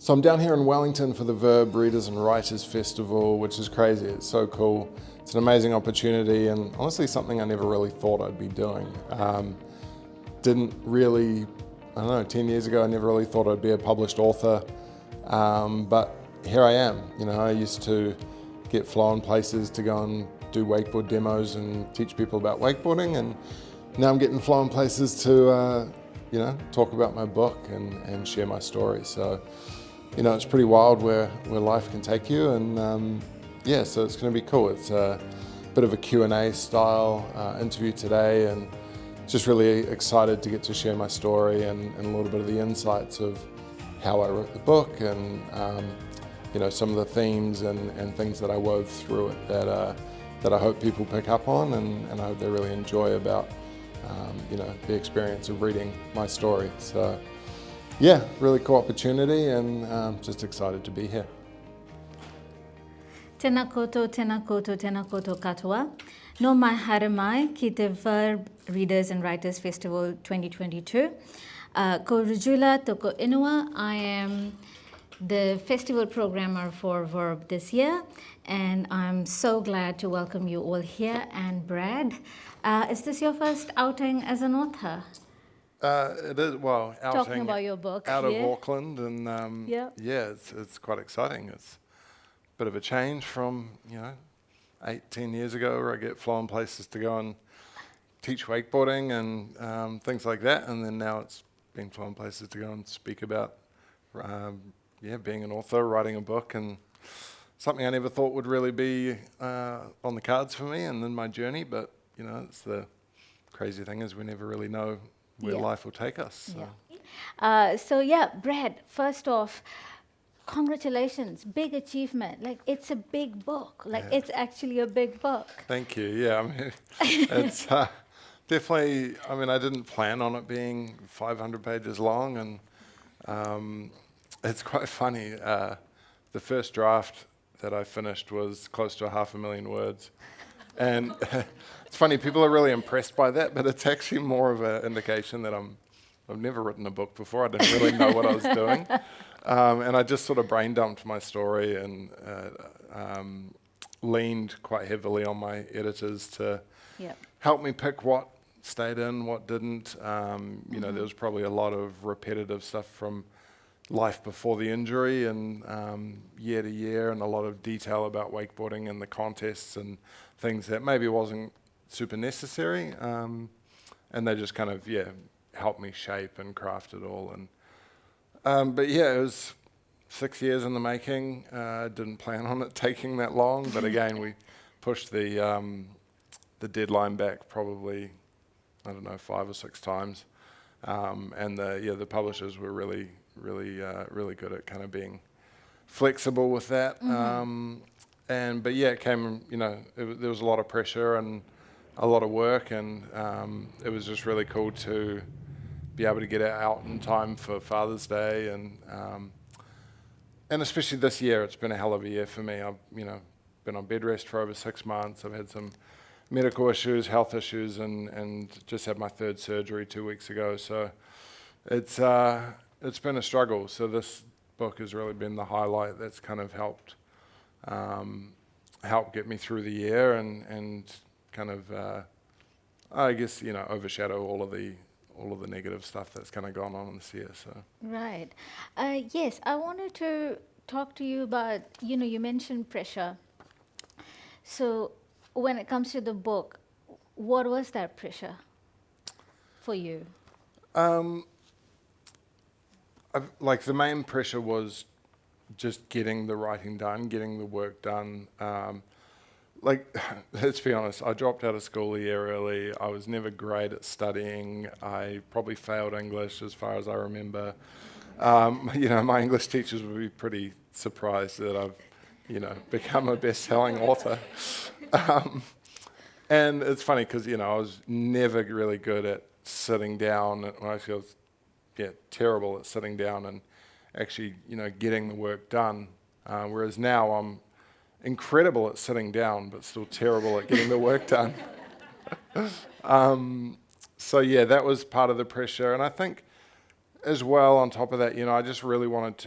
So I'm down here in Wellington for the Verb Readers and Writers Festival, which is crazy. It's so cool. It's an amazing opportunity and honestly something I never really thought I'd be doing. Didn't really, 10 years ago I never really thought I'd be a published author, but here I am. I used to get flown places to go and do wakeboard demos and teach people about wakeboarding, and now I'm getting flown places to talk about my book and share my story. So it's pretty wild where life can take you, and so it's going to be cool. It's a bit of a Q&A style interview today, and just really excited to get to share my story and a little bit of the insights of how I wrote the book, and some of the themes and things that I wove through it that I hope people pick up on, and I hope they really enjoy about the experience of reading my story. So yeah, really cool opportunity, and just excited to be here. Tēnā koutou, tēnā koutou, tēnā koutou katoa. No mai haere mai ki te Verb Readers and Writers Festival 2022. Ko Rujula toko inua. I am the festival programmer for Verb this year, and I'm so glad to welcome you all here. And Brad, is this your first outing as an author? It is, well, outing talking about your book out of Auckland, and it's quite exciting. It's a bit of a change from 10 years ago, where I get flown places to go and teach wakeboarding and things like that, and then now it's been flown places to go and speak about being an author, writing a book, and something I never thought would really be on the cards for me and in my journey. But it's the crazy thing is we never really know where life will take us. So. Brad, first off, congratulations, big achievement. Like, it's a big book. It's actually a big book. Thank you. Yeah, I mean, it's definitely, I didn't plan on it being 500 pages long, and it's quite funny. The first draft that I finished was close to 500,000 words. And it's funny, people are really impressed by that, but it's actually more of an indication that I've never written a book before. I didn't really know what I was doing. And I just sort of brain dumped my story and leaned quite heavily on my editors to help me pick what stayed in, what didn't. There was probably a lot of repetitive stuff from life before the injury and year to year, and a lot of detail about wakeboarding and the contests and things that maybe wasn't super necessary, and they just kind of helped me shape and craft it all. And it was 6 years in the making. Didn't plan on it taking that long, but again we pushed the deadline back probably 5 or 6 times, and the publishers were really good at kind of being flexible with that. It came, there was a lot of pressure and a lot of work, and it was just really cool to be able to get it out in time for Father's Day, and especially this year, it's been a hell of a year for me. I've been on bed rest for over 6 months. I've had some medical issues, health issues, and just had my 3rd surgery 2 weeks ago. So it's been a struggle. So this book has really been the highlight that's kind of helped get me through the year and kind of overshadow all of the negative stuff that's kind of gone on this year. So right. Yes, I wanted to talk to you about, you mentioned pressure. So when it comes to the book, what was that pressure for you? The main pressure was just getting the writing done, getting the work done. Let's be honest, I dropped out of school a year early. I was never great at studying. I probably failed English as far as I remember. My English teachers would be pretty surprised that I've, become a best-selling author. And it's funny because, I was never really good at sitting down. I was terrible at sitting down and actually, getting the work done. Whereas now I'm incredible at sitting down, but still terrible at getting the work done. That was part of the pressure. And I think as well, on top of that, I just really wanted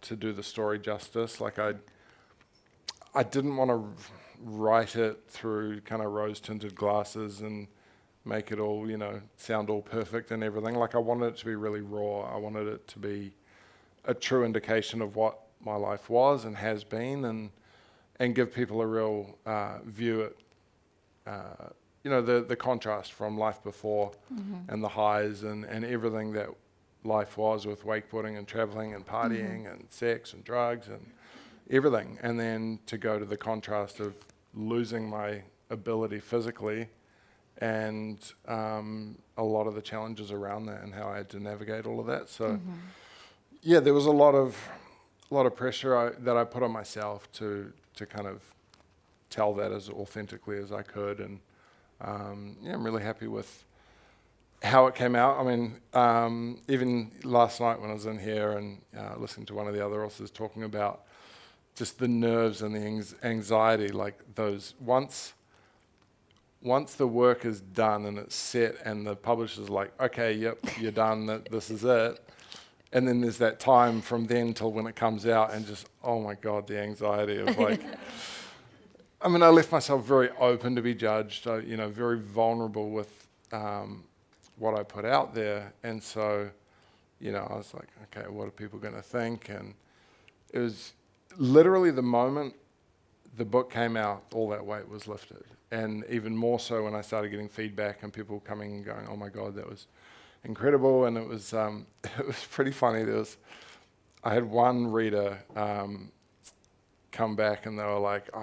to do the story justice. Like I didn't want to write it through kind of rose-tinted glasses and make it all, sound all perfect and everything. Like I wanted it to be really raw. I wanted it to be a true indication of what my life was and has been, and give people a real view at, the contrast from life before and the highs and everything that life was with wakeboarding and traveling and partying and sex and drugs and everything. And then to go to the contrast of losing my ability physically and a lot of the challenges around that and how I had to navigate all of that. So yeah, there was a lot of pressure that I put on myself to kind of tell that as authentically as I could. And I'm really happy with how it came out. I mean, even last night when I was in here and listening to one of the other authors talking about just the nerves and the anxiety, like those, once the work is done and it's set and the publisher's like, okay, yep, you're done, this is it. And then there's that time from then till when it comes out and just, oh my God, the anxiety of like, I mean, I left myself very open to be judged, very vulnerable with what I put out there. And so, I was like, okay, what are people going to think? And it was literally the moment the book came out, all that weight was lifted. And even more so when I started getting feedback and people coming and going, oh my God, that was incredible. And it was pretty funny. I had one reader come back and they were like,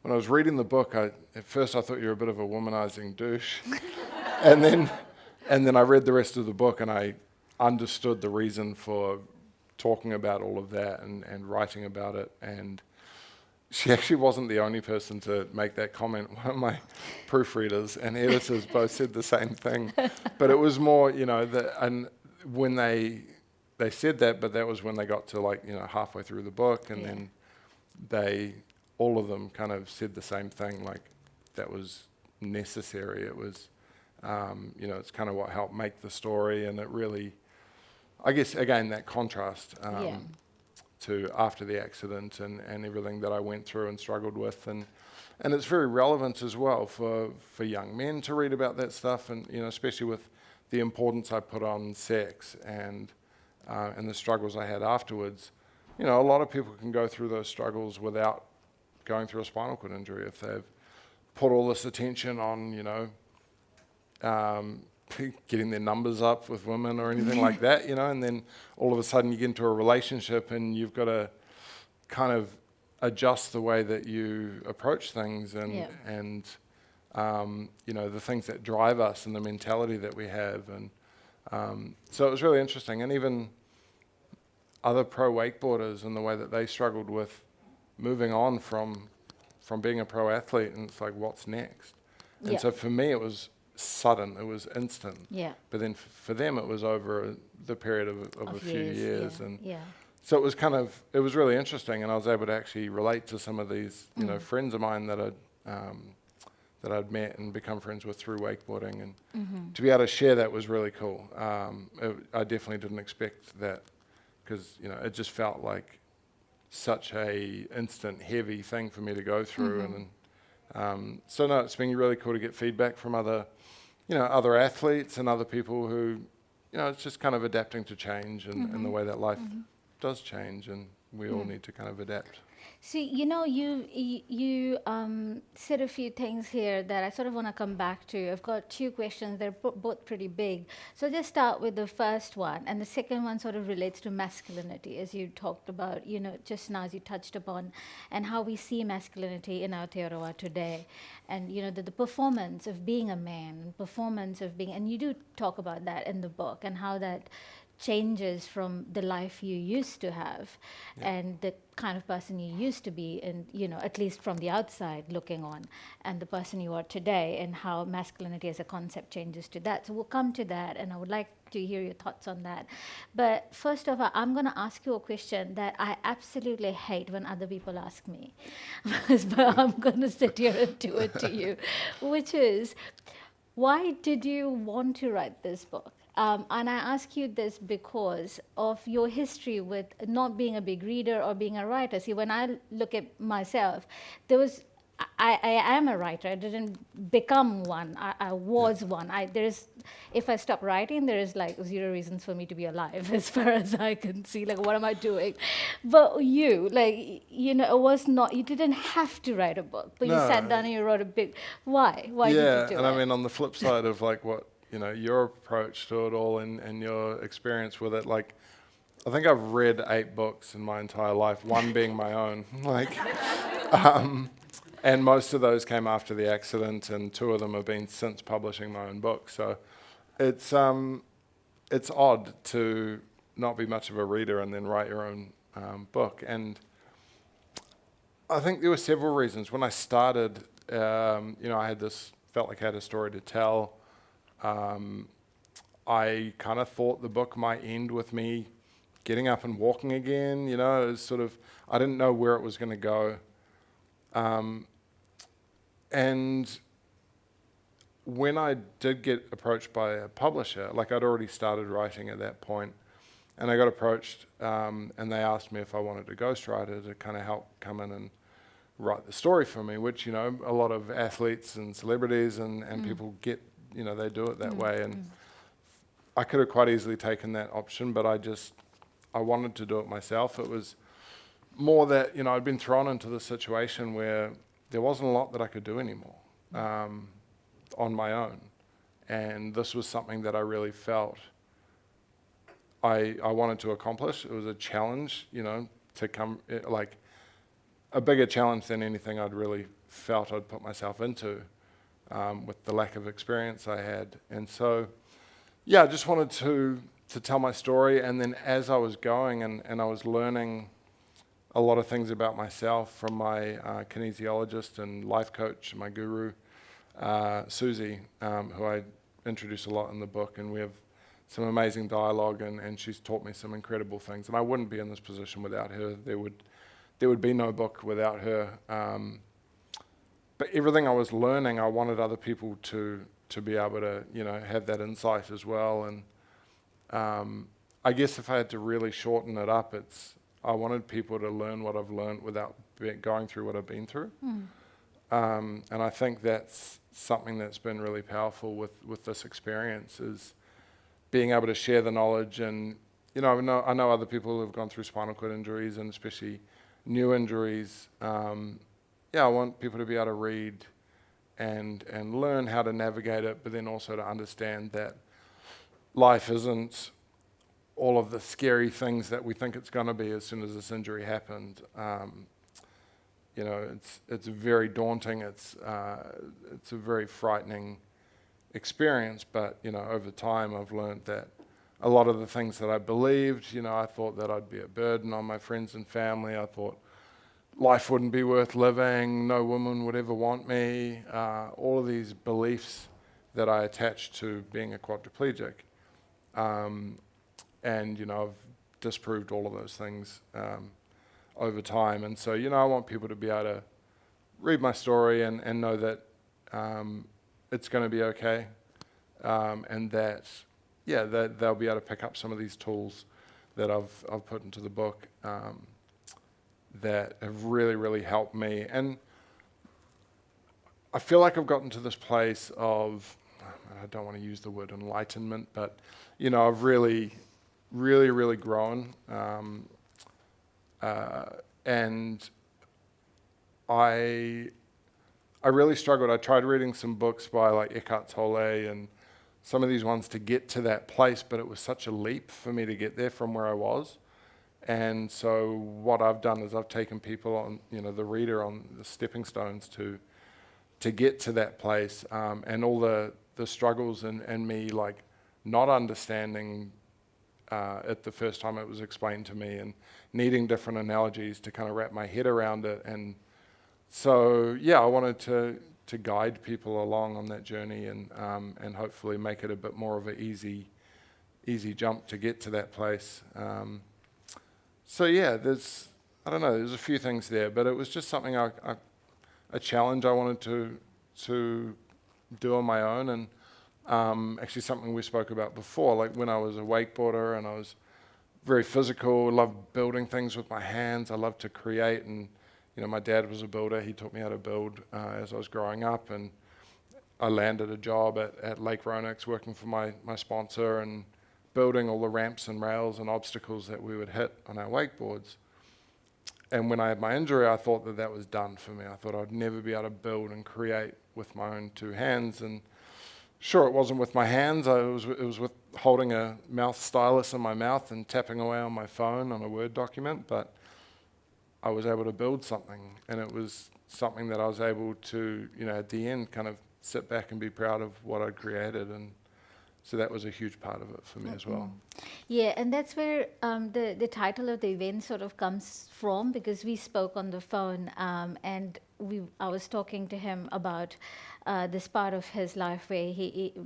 when I was reading the book, at first I thought you were a bit of a womanizing douche. and then I read the rest of the book and I understood the reason for talking about all of that and writing about it. And she actually wasn't the only person to make that comment. One of my proofreaders and editors both said the same thing. But it was more, and when they said that, but that was when they got to halfway through the book, and then all of them kind of said the same thing, like that was necessary. It was, it's kind of what helped make the story, and it really, I guess, again, that contrast to after the accident and everything that I went through and struggled with, and it's very relevant as well for young men to read about that stuff, and especially with the importance I put on sex and the struggles I had afterwards. A lot of people can go through those struggles without going through a spinal cord injury if they've put all this attention on, getting their numbers up with women or anything like that, and then all of a sudden you get into a relationship and you've got to kind of adjust the way that you approach things and the things that drive us and the mentality that we have. And so it was really interesting. And even other pro wakeboarders and the way that they struggled with moving on from being a pro athlete, and it's like, what's next? And so for me it was sudden, it was instant. But then for them it was over the period of a few years. And so it was really interesting, and I was able to actually relate to some of these friends of mine that I'd met and become friends with through wakeboarding, and to be able to share that was really cool. I definitely didn't expect that, because it just felt like such a instant, heavy thing for me to go through. And so no, it's been really cool to get feedback from other athletes and other people who, it's just kind of adapting to change and the way that life does change, and we all need to kind of adapt. So, you said a few things here that I sort of want to come back to. I've got two questions. They're both pretty big. So just start with the first one. And the second one sort of relates to masculinity, as you talked about, just now as you touched upon, and how we see masculinity in Aotearoa today. And, the performance of being a man, performance of being, and you do talk about that in the book, and how that changes from the life you used to have and the kind of person you used to be, and at least from the outside looking on, and the person you are today, and how masculinity as a concept changes to that. So we'll come to that, and I would like to hear your thoughts on that. But first of all, I'm going to ask you a question that I absolutely hate when other people ask me, but I'm going to sit here and do it to you, which is, why did you want to write this book? And I ask you this because of your history with not being a big reader or being a writer. See, when I look at myself, there was I am a writer. I didn't become one. I was one. If I stop writing, there is like zero reasons for me to be alive, as far as I can see. Like, what am I doing? But you, like, you know, it was not. You didn't have to write a book, but you sat down and you wrote a big. Why? Why did you do it? Yeah, and I mean, on the flip side of like what, you know, your approach to it all and your experience with it, like, I think I've read 8 books in my entire life, one being my own. Like, and most of those came after the accident, and 2 of them have been since publishing my own book. So it's odd to not be much of a reader and then write your own book. And I think there were several reasons. When I started, you know, felt like I had a story to tell. I kind of thought the book might end with me getting up and walking again. You know, it was sort of, I didn't know where it was going to go. And when I did get approached by a publisher, like I'd already started writing at that point, and I got approached, and they asked me if I wanted a ghostwriter to kind of help come in and write the story for me, which, you know, a lot of athletes and celebrities and people get, you know, they do it that way. And I could have quite easily taken that option, but I wanted to do it myself. It was more that, you know, I'd been thrown into the situation where there wasn't a lot that I could do anymore on my own. And this was something that I really felt I wanted to accomplish. It was a challenge, you know, to come, like a bigger challenge than anything I'd really felt I'd put myself into with the lack of experience I had. And so, yeah, I just wanted to tell my story. And then as I was going and I was learning a lot of things about myself from my kinesiologist and life coach, my guru, Susie, who I introduce a lot in the book, and we have some amazing dialogue, and she's taught me some incredible things. And I wouldn't be in this position without her. There would be no book without her. But everything I was learning, I wanted other people to be able to, you know, have that insight as well. And I guess if I had to really shorten it up, I wanted people to learn what I've learned without going through what I've been through. And I think that's something that's been really powerful with this experience, is being able to share the knowledge. And, you know, I know other people who have gone through spinal cord injuries, and especially new injuries. Yeah, I want people to be able to read and learn how to navigate it, but then also to understand that life isn't all of the scary things that we think it's going to be as soon as this injury happened. You know, it's very daunting. It's a very frightening experience. But, you know, over time I've learned that a lot of the things that I believed, you know, I thought that I'd be a burden on my friends and family. I thought life wouldn't be worth living. No woman would ever want me. All of these beliefs that I attached to being a quadriplegic. And, you know, I've disproved all of those things over time. And so, you know, I want people to be able to read my story and know that it's going to be okay. And that, yeah, that they'll be able to pick up some of these tools that I've put into the book that have really, really helped me. And I feel like I've gotten to this place of, I don't want to use the word enlightenment, but, you know, I've really grown. And I really struggled. I tried reading some books by like Eckhart Tolle and some of these ones to get to that place, but it was such a leap for me to get there from where I was. And so what I've done is I've taken people on, you know, the reader on the stepping stones to get to that place, and all the struggles and me like not understanding it the first time it was explained to me, and needing different analogies to kind of wrap my head around it. And so, yeah, I wanted to guide people along on that journey and hopefully make it a bit more of an easy jump to get to that place. So yeah, there's a few things there, but it was just something a challenge I wanted to do on my own. And Actually something we spoke about before, like when I was a wakeboarder and I was very physical, loved building things with my hands. I loved to create, and my dad was a builder. He taught me how to build as I was growing up, and I landed a job at Lake Roanoke working for my sponsor and building all the ramps and rails and obstacles that we would hit on our wakeboards. And when I had my injury, I thought that was done for me. I thought I'd never be able to build and create with my own two hands. And sure, it wasn't with my hands. It was with holding a mouth stylus in my mouth and tapping away on my phone on a Word document. But I was able to build something, and it was something that I was able to, at the end, kind of sit back and be proud of what I'd created. And so that was a huge part of it for me as well. Yeah, and that's where the title of the event sort of comes from, because we spoke on the phone, and I was talking to him about this part of his life where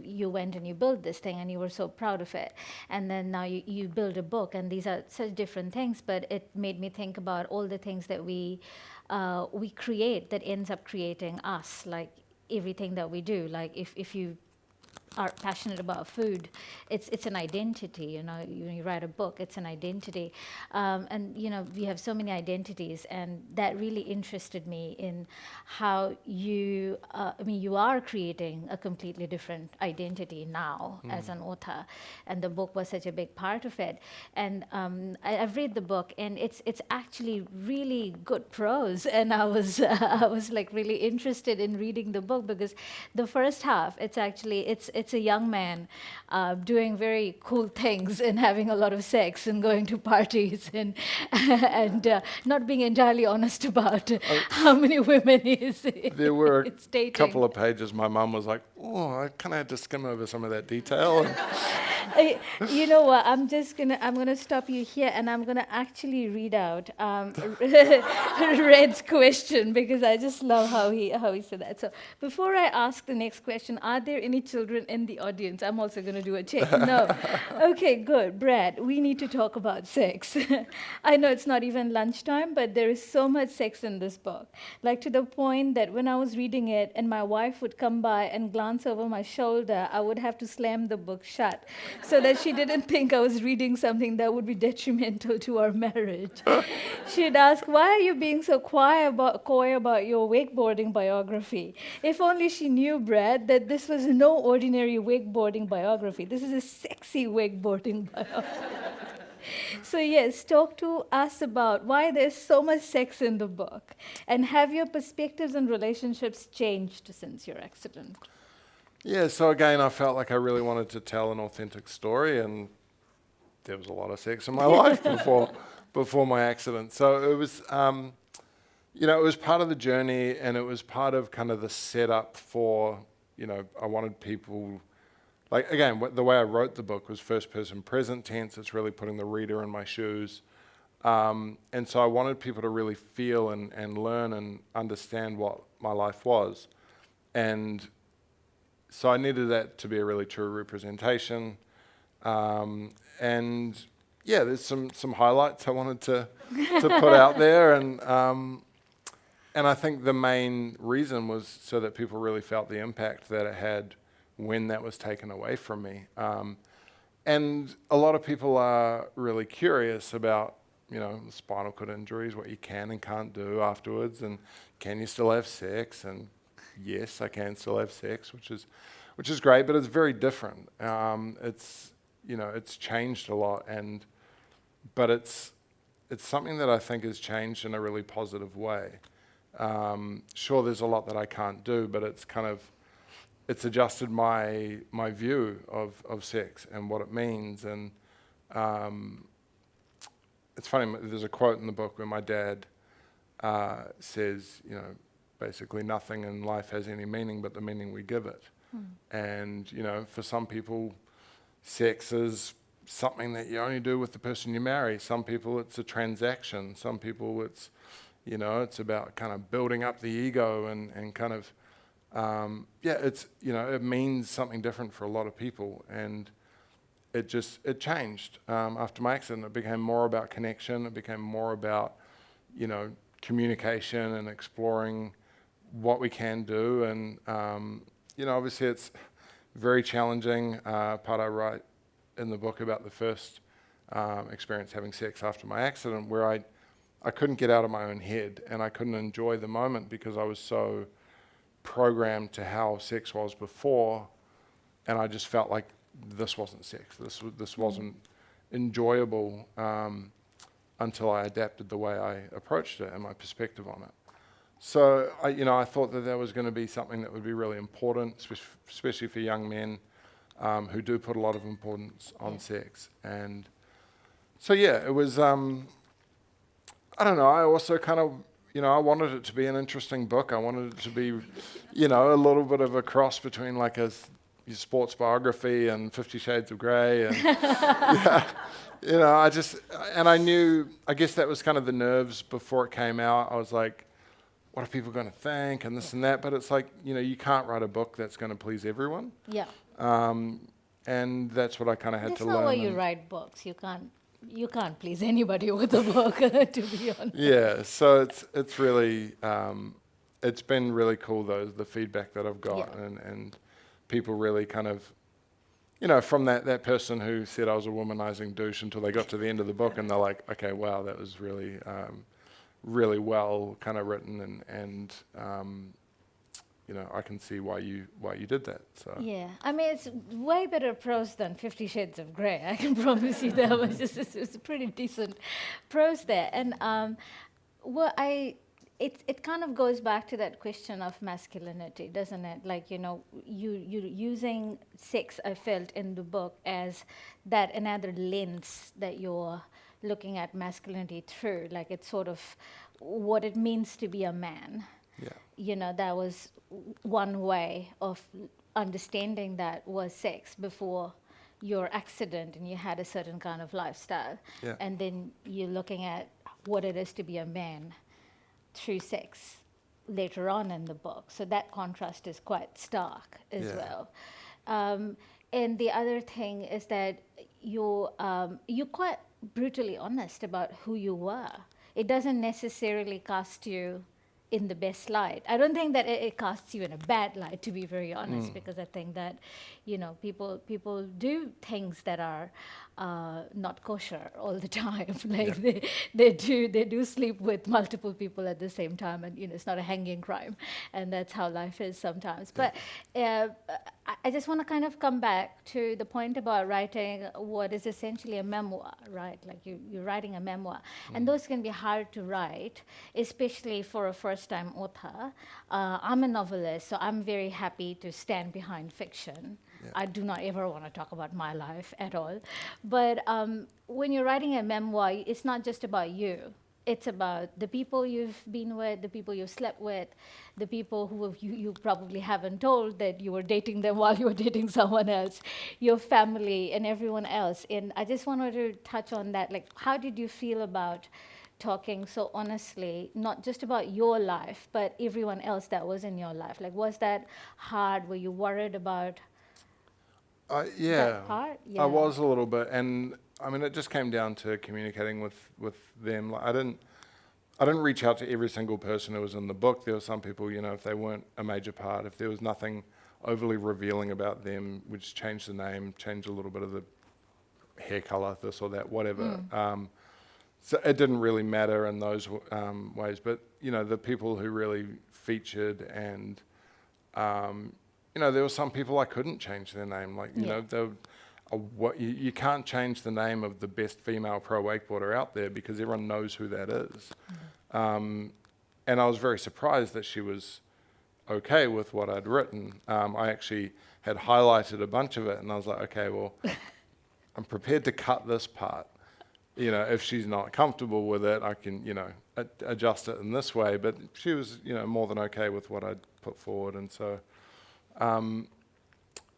you went and you built this thing and you were so proud of it, and then now you build a book, and these are such different things, but it made me think about all the things that we create that ends up creating us, like everything that we do. Like if you are passionate about food, it's an identity. You write a book, it's an identity, and we have so many identities, and that really interested me in how you are creating a completely different identity now as an author, and the book was such a big part of it. And I've read the book, and it's actually really good prose, and I was like really interested in reading the book, because the first half, it's a young man doing very cool things and having a lot of sex and going to parties and not being entirely honest about how many women he's There were dating. a couple of pages my mum was like, I kind of had to skim over some of that detail. You know what? I'm gonna stop you here, and I'm gonna actually read out Red's question, because I just love how he said that. So before I ask the next question, are there any children in the audience? I'm also gonna do a check. No. Okay, good. Brad, we need to talk about sex. I know it's not even lunchtime, but there is so much sex in this book. Like, to the point that when I was reading it and my wife would come by and glance over my shoulder, I would have to slam the book shut, so that she didn't think I was reading something that would be detrimental to our marriage. She'd ask, why are you being so coy about your wakeboarding biography? If only she knew, Brad, that this was no ordinary wakeboarding biography. This is a sexy wakeboarding biography. So yes, talk to us about why there's so much sex in the book, and have your perspectives on relationships changed since your accident? Yeah, so again, I felt like I really wanted to tell an authentic story, and there was a lot of sex in my life before my accident. So it was, it was part of the journey, and it was part of kind of the setup for, I wanted people, like, again, the way I wrote the book was first person present tense. It's really putting the reader in my shoes. And so I wanted people to really feel and learn and understand what my life was. And so I needed that to be a really true representation. And yeah, there's some highlights I wanted to put out there. And I think the main reason was so that people really felt the impact that it had when that was taken away from me. And a lot of people are really curious about, spinal cord injuries, what you can and can't do afterwards, and can you still have sex? And yes, I can still have sex, which is great, but it's very different. It's changed a lot, but it's something that I think has changed in a really positive way. Sure, there's a lot that I can't do, but it's adjusted my view of sex and what it means. And it's funny, there's a quote in the book where my dad says, basically nothing in life has any meaning but the meaning we give it. And, for some people, sex is something that you only do with the person you marry. Some people it's a transaction. Some people it's about kind of building up the ego and kind of, it means something different for a lot of people. And it changed. After my accident, it became more about connection. It became more about, communication and exploring what we can do. And, obviously very challenging. Part I write in the book about the first experience having sex after my accident, where I couldn't get out of my own head and I couldn't enjoy the moment because I was so programmed to how sex was before, and I just felt like this wasn't sex. This wasn't enjoyable until I adapted the way I approached it and my perspective on it. So I thought that was going to be something that would be really important, especially for young men who do put a lot of importance on sex. And so it was. I don't know. I also kind of, I wanted it to be an interesting book. I wanted it to be, a little bit of a cross between like a sports biography and 50 Shades of Grey. And, I knew, I guess that was kind of the nerves before it came out. I was like, what are people going to think and this and that? But it's like, you can't write a book that's going to please everyone. Yeah. And that's what I kind of had to learn. That's not why you write books. You can't please anybody with a book, to be honest. Yeah, so it's really, it's been really cool though, the feedback that I've got, and people really kind of, from that person who said I was a womanizing douche until they got to the end of the book and they're like, okay, wow, that was really, really well kind of written, and I can see why you did that. So yeah, I mean, it's way better prose than 50 Shades of Grey. I can promise you that was it's a pretty decent prose there. And it kind of goes back to that question of masculinity, doesn't it? Like, you using sex, I felt in the book, as that another lens that you're looking at masculinity through. Like, it's sort of what it means to be a man. Yeah. That was one way of understanding that was sex before your accident and you had a certain kind of lifestyle. Yeah. And then you're looking at what it is to be a man through sex later on in the book. So that contrast is quite stark as well. And the other thing is that you're quite brutally honest about who you were. It doesn't necessarily cast you in the best light. I don't think that it casts you in a bad light, to be very honest, because I think that, people do things that are not kosher all the time. Like they do sleep with multiple people at the same time, and it's not a hanging crime, and that's how life is sometimes. But I just want to kind of come back to the point about writing what is essentially a memoir, right? Like you're writing a memoir, and those can be hard to write, especially for a first-time author. I'm a novelist, so I'm very happy to stand behind fiction. Yeah. I do not ever want to talk about my life at all. But when you're writing a memoir, it's not just about you. It's about the people you've been with, the people you've slept with, the people who you probably haven't told that you were dating them while you were dating someone else, your family and everyone else. And I just wanted to touch on that. Like, how did you feel about talking so honestly, not just about your life, but everyone else that was in your life? Like, was that hard? Were you worried about that part? Yeah. I was a little bit, and I mean, it just came down to communicating with them. Like, I didn't reach out to every single person who was in the book. There were some people, if they weren't a major part, if there was nothing overly revealing about them, we just changed the name, changed a little bit of the hair color, this or that, whatever. So it didn't really matter in those ways. But, the people who really featured, and, there were some people I couldn't change their name. Like, you can't change the name of the best female pro wakeboarder out there because everyone knows who that is. And I was very surprised that she was okay with what I'd written. I actually had highlighted a bunch of it, and I was like, okay, well, I'm prepared to cut this part. If she's not comfortable with it, I can, adjust it in this way. But she was, more than okay with what I'd put forward. And so,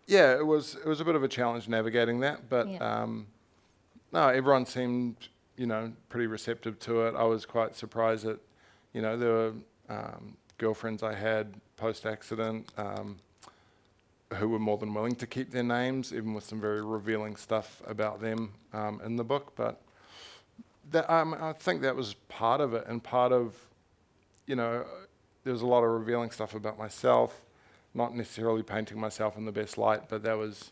it was a bit of a challenge navigating that. But no, everyone seemed, pretty receptive to it. I was quite surprised that, there were girlfriends I had post-accident who were more than willing to keep their names, even with some very revealing stuff about them in the book. But that, I think that was part of it, and part of, there was a lot of revealing stuff about myself, not necessarily painting myself in the best light, but that was,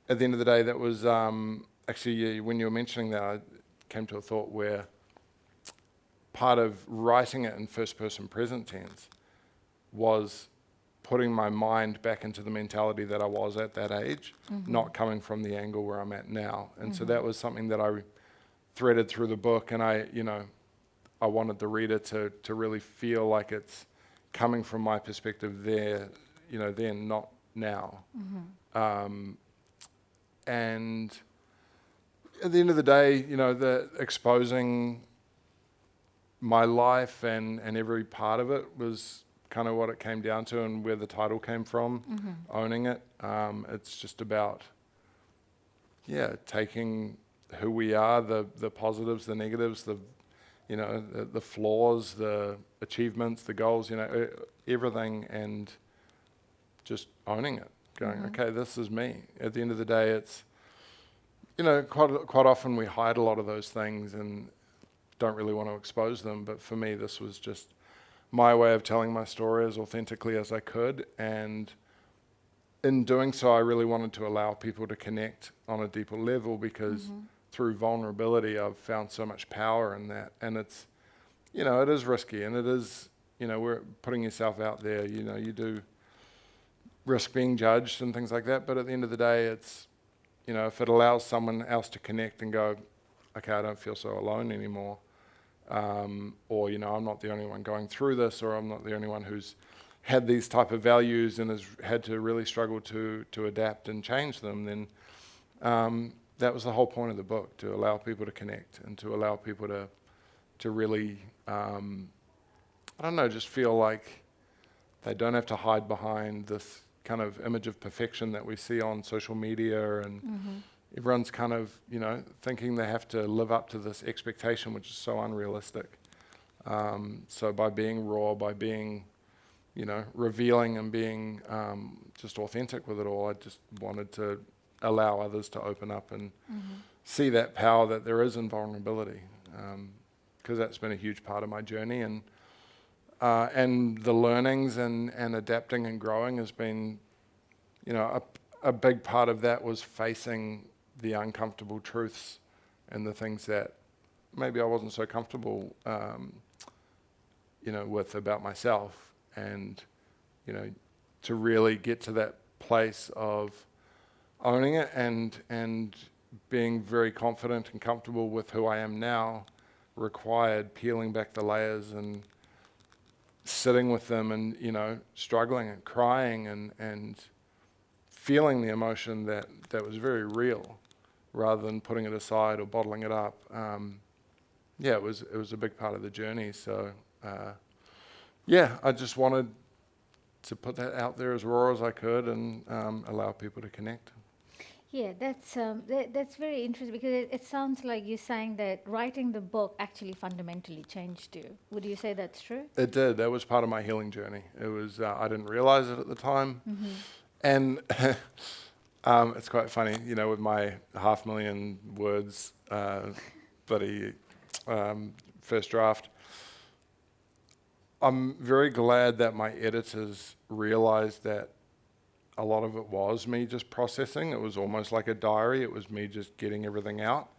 at the end of the day, that was actually, when you were mentioning that, I came to a thought where part of writing it in first person present tense was putting my mind back into the mentality that I was at that age, not coming from the angle where I'm at now. And so that was something that I threaded through the book, and I wanted the reader to really feel like it's coming from my perspective there, then, not now. And at the end of the day, the exposing my life and every part of it was kind of what it came down to, and where the title came from, Owning It. It's just about, taking who we are, the positives, the negatives, the flaws, the achievements, the goals, everything, and just owning it, going, okay, this is me. At the end of the day, it's, quite often we hide a lot of those things and don't really want to expose them, but for me, this was just my way of telling my story as authentically as I could, and in doing so, I really wanted to allow people to connect on a deeper level, because through vulnerability, I've found so much power in that. And it's, it is risky, and it is, we're putting yourself out there, you do risk being judged and things like that. But at the end of the day, it's, if it allows someone else to connect and go, okay, I don't feel so alone anymore. Or, I'm not the only one going through this, or I'm not the only one who's had these type of values and has had to really struggle to adapt and change them, then that was the whole point of the book, to allow people to connect and to allow people to really, just feel like they don't have to hide behind this kind of image of perfection that we see on social media, and everyone's kind of, thinking they have to live up to this expectation, which is so unrealistic. So by being raw, by being, revealing and being just authentic with it all, I just wanted to allow others to open up and see that power that there is in vulnerability, because that's been a huge part of my journey, and the learnings and adapting and growing has been, a big part of that was facing the uncomfortable truths and the things that maybe I wasn't so comfortable, with about myself, and, to really get to that place of owning it and being very confident and comfortable with who I am now required peeling back the layers and sitting with them and, struggling and crying and feeling the emotion that was very real, rather than putting it aside or bottling it up. It was a big part of the journey. So, I just wanted to put that out there as raw as I could, and allow people to connect. Yeah, that's very interesting, because it sounds like you're saying that writing the book actually fundamentally changed you. Would you say that's true? It did. That was part of my healing journey. It was, I didn't realize it at the time. And it's quite funny, with my 500,000 words, first draft. I'm very glad that my editors realized that a lot of it was me just processing. It was almost like a diary. It was me just getting everything out.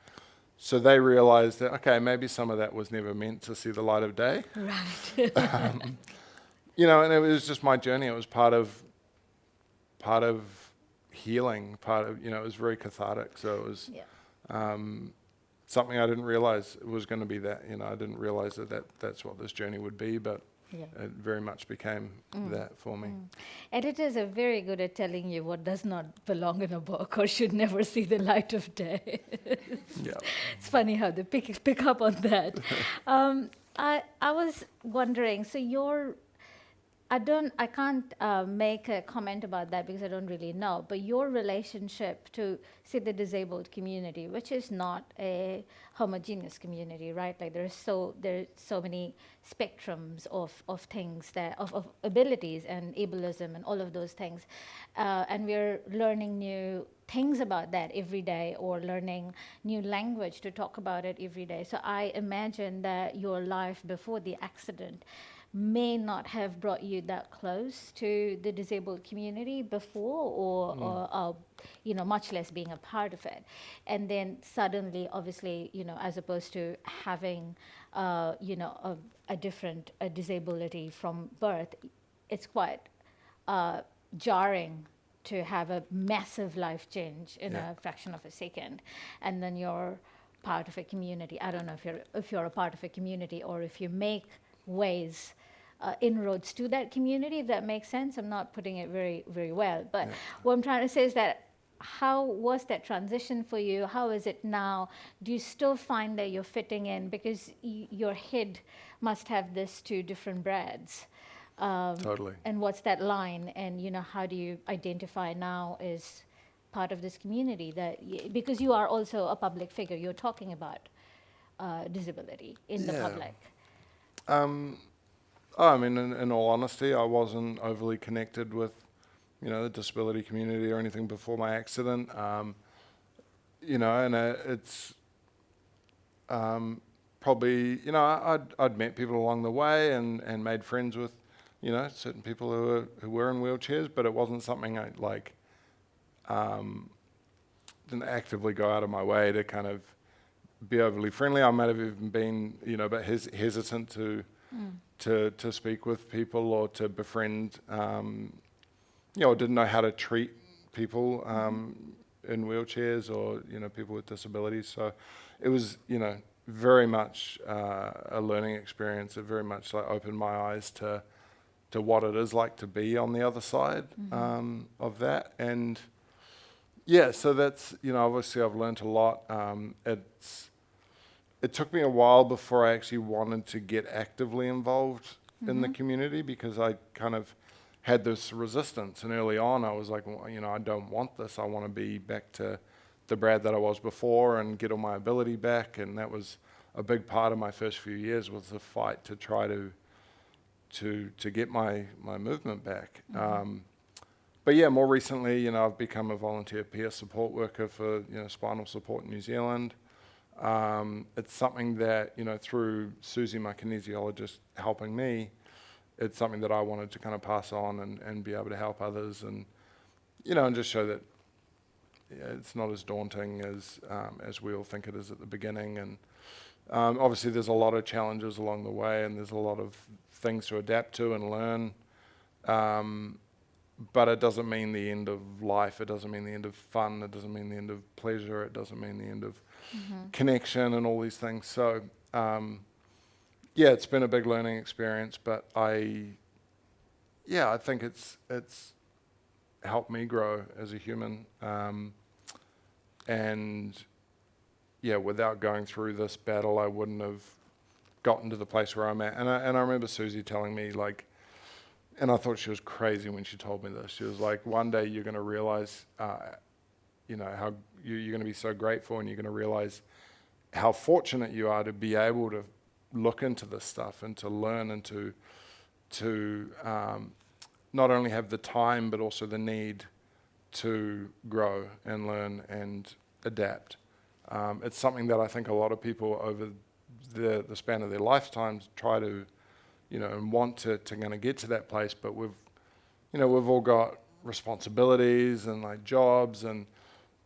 So they realized that, okay, maybe some of that was never meant to see the light of day. Right. And it was just my journey. It was part of healing, it was very cathartic. So it was something I didn't realize it was going to be that. I didn't realize that's what this journey would be, but it very much became that for me. Editors are very good at telling you what does not belong in a book or should never see the light of day. It's funny how they pick up on that. I was wondering, so I can't make a comment about that because I don't really know, but your relationship to, say, the disabled community, which is not a homogeneous community, right? Like there are so many spectrums of things of abilities and ableism and all of those things. And we're learning new things about that every day, or learning new language to talk about it every day. So I imagine that your life before the accident may not have brought you that close to the disabled community before, or much less being a part of it. And then suddenly, obviously, as opposed to having, a different disability from birth, it's quite jarring to have a massive life change in a fraction of a second, and then you're part of a community. I don't know if you're a part of a community, or if you make ways, inroads to that community, if that makes sense. I'm not putting it very, very well, but what I'm trying to say is that, how was that transition for you? How is it now? Do you still find that you're fitting in? Because your head must have this two different brads. Totally. And what's that line? And how do you identify now as part of this community? Because you are also a public figure, you're talking about disability in the public. I mean, in all honesty, I wasn't overly connected with, the disability community or anything before my accident. And it's probably, I'd met people along the way and made friends with, certain people who were in wheelchairs, but it wasn't something I didn't actively go out of my way to kind of be overly friendly. I might have even been, a bit hesitant to speak with people or to befriend, or didn't know how to treat people in wheelchairs or, people with disabilities. So it was, very much a learning experience. It very much opened my eyes to what it is like to be on the other side of that. And so that's, obviously I've learned a lot. It took me a while before I actually wanted to get actively involved in the community, because I kind of had this resistance. And early on I was like, well, I don't want this. I want to be back to the Brad that I was before and get all my ability back. And that was a big part of my first few years, was the fight to try to get my movement back. But more recently, I've become a volunteer peer support worker for, Spinal Support in New Zealand. It's something that, through Susie, my kinesiologist, helping me, it's something that I wanted to kind of pass on and be able to help others, and, and just show that it's not as daunting as we all think it is at the beginning. And obviously there's a lot of challenges along the way, and there's a lot of things to adapt to and learn. But it doesn't mean the end of life. It doesn't mean the end of fun. It doesn't mean the end of pleasure. It doesn't mean the end of connection and all these things. So, it's been a big learning experience, but I think it's helped me grow as a human. And without going through this battle, I wouldn't have gotten to the place where I'm at. And I remember Susie telling me, and I thought she was crazy when she told me this. She was like, one day you're going to realize, how you're going to be so grateful, and you're going to realize how fortunate you are to be able to look into this stuff and to learn and to not only have the time but also the need to grow and learn and adapt. It's something that I think a lot of people over the span of their lifetimes try to, and want to kind of get to that place, but we've all got responsibilities and jobs and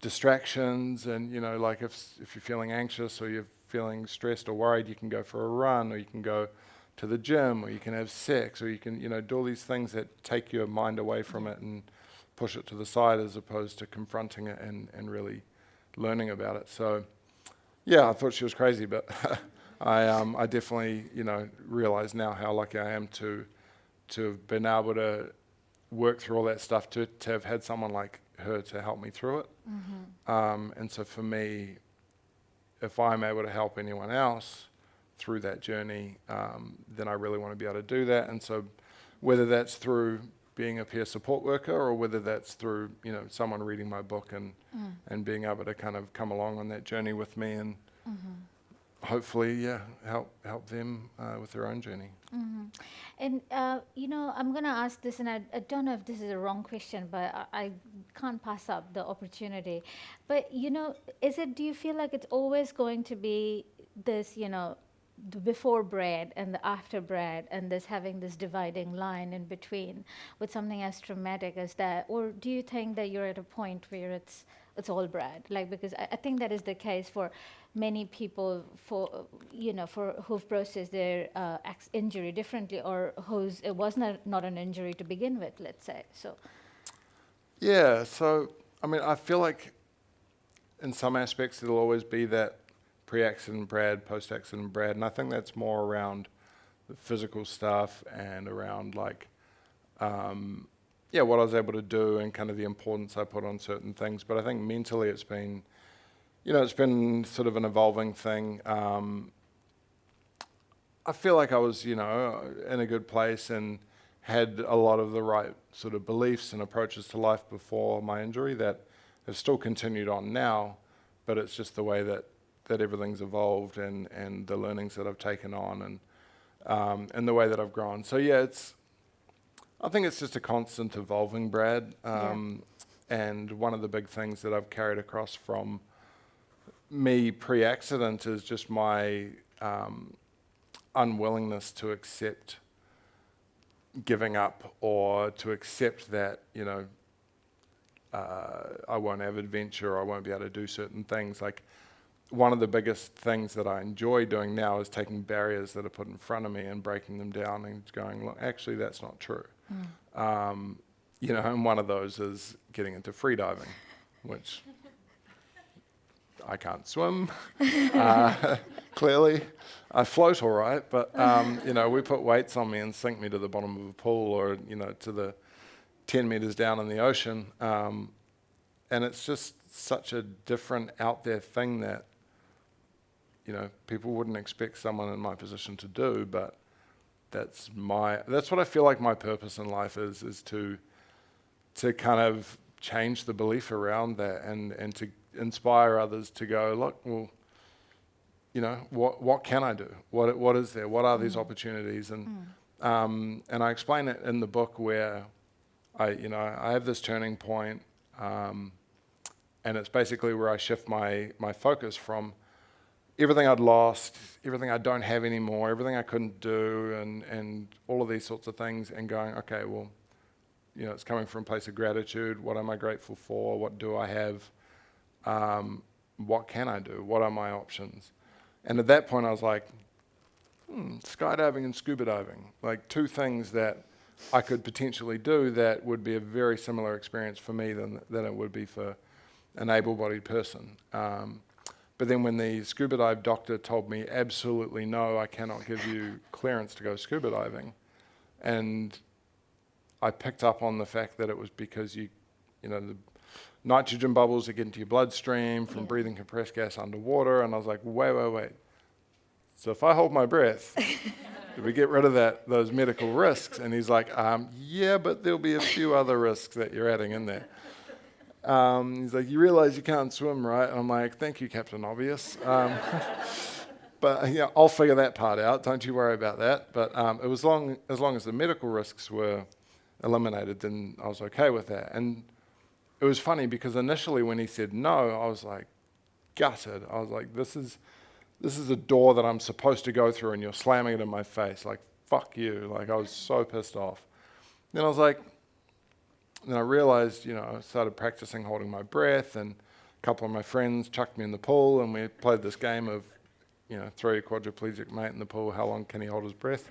distractions, and if you're feeling anxious or you're feeling stressed or worried, you can go for a run, or you can go to the gym, or you can have sex, or you can do all these things that take your mind away from it and push it to the side, as opposed to confronting it and really learning about it. So I thought she was crazy, but I definitely realize now how lucky I am to have been able to work through all that stuff, to have had someone like her to help me through it. And so for me, if I'm able to help anyone else through that journey, then I really want to be able to do that. And so whether that's through being a peer support worker, or whether that's through someone reading my book and being able to kind of come along on that journey with me, and hopefully help them with their own journey. And I'm going to ask this, and I don't know if this is a wrong question, but I can't pass up the opportunity. But do you feel like it's always going to be this the before Brad and the after Brad, and this having this dividing line in between with something as traumatic as that? Or do you think that you're at a point where it's all Brad? Like, because I think that is the case for many people, for who've processed their injury differently, or whose it was not an injury to begin with, let's say. So Yeah, so I mean, I feel like in some aspects there'll always be that pre-accident Brad, post-accident Brad, and I think that's more around the physical stuff and around like, what I was able to do and kind of the importance I put on certain things. But I think mentally it's been, it's been sort of an evolving thing. I feel like I was, in a good place and had a lot of the right sort of beliefs and approaches to life before my injury that have still continued on now, but it's just the way that everything's evolved and the learnings that I've taken on and the way that I've grown. So yeah, I think it's just a constant evolving Brad. And one of the big things that I've carried across from me pre-accident is just my unwillingness to accept giving up or to accept that, I won't have adventure, or I won't be able to do certain things. Like, one of the biggest things that I enjoy doing now is taking barriers that are put in front of me and breaking them down and going, look, actually that's not true. And one of those is getting into freediving, which I can't swim, clearly. I float all right, but, we put weights on me and sink me to the bottom of a pool or, to the 10 meters down in the ocean. And it's just such a different out there thing that, people wouldn't expect someone in my position to do, but that's what I feel like my purpose in life is to kind of change the belief around that and to inspire others to go, look, well, what can I do? What is there? What are these opportunities? And I explain it in the book where I have this turning point, and it's basically where I shift my focus from everything I'd lost, everything I don't have anymore, everything I couldn't do, and all of these sorts of things, and going, okay, well, it's coming from a place of gratitude. What am I grateful for? What do I have? What can I do? What are my options? And at that point I was like, skydiving and scuba diving, like two things that I could potentially do that would be a very similar experience for me than it would be for an able-bodied person. But then when the scuba dive doctor told me, absolutely no, I cannot give you clearance to go scuba diving, and I picked up on the fact that it was because the nitrogen bubbles that get into your bloodstream from breathing compressed gas underwater, and I was like, wait. So if I hold my breath, do we get rid of those medical risks? And he's like, yeah, but there'll be a few other risks that you're adding in there. He's like, you realize you can't swim, right? And I'm like, thank you, Captain Obvious. But I'll figure that part out. Don't you worry about that. But it was as long as the medical risks were eliminated, then I was okay with that. And it was funny because initially when he said no, I was like gutted. I was like, this is a door that I'm supposed to go through and you're slamming it in my face. Like, fuck you. Like, I was so pissed off. Then I was like, then I realized, I started practicing holding my breath, and a couple of my friends chucked me in the pool, and we played this game of, throw your quadriplegic mate in the pool, how long can he hold his breath?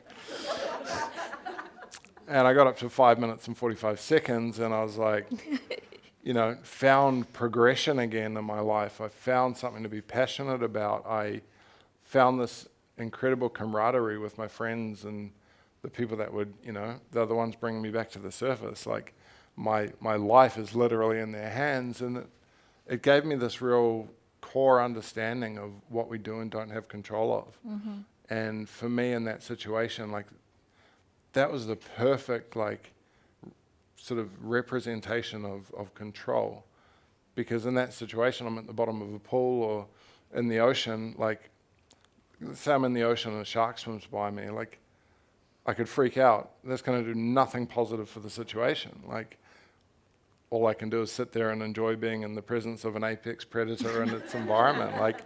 And I got up to 5 minutes and 45 seconds, and I was like, found progression again in my life. I found something to be passionate about. I found this incredible camaraderie with my friends and the people that would, they're the ones bringing me back to the surface. Like, my life is literally in their hands, and it gave me this real core understanding of what we do and don't have control of. And for me in that situation, like, that was the perfect, like, sort of representation of control. Because in that situation, I'm at the bottom of a pool or in the ocean, like, say I'm in the ocean and a shark swims by me, like, I could freak out. That's going to do nothing positive for the situation. Like, all I can do is sit there and enjoy being in the presence of an apex predator and its environment. Like,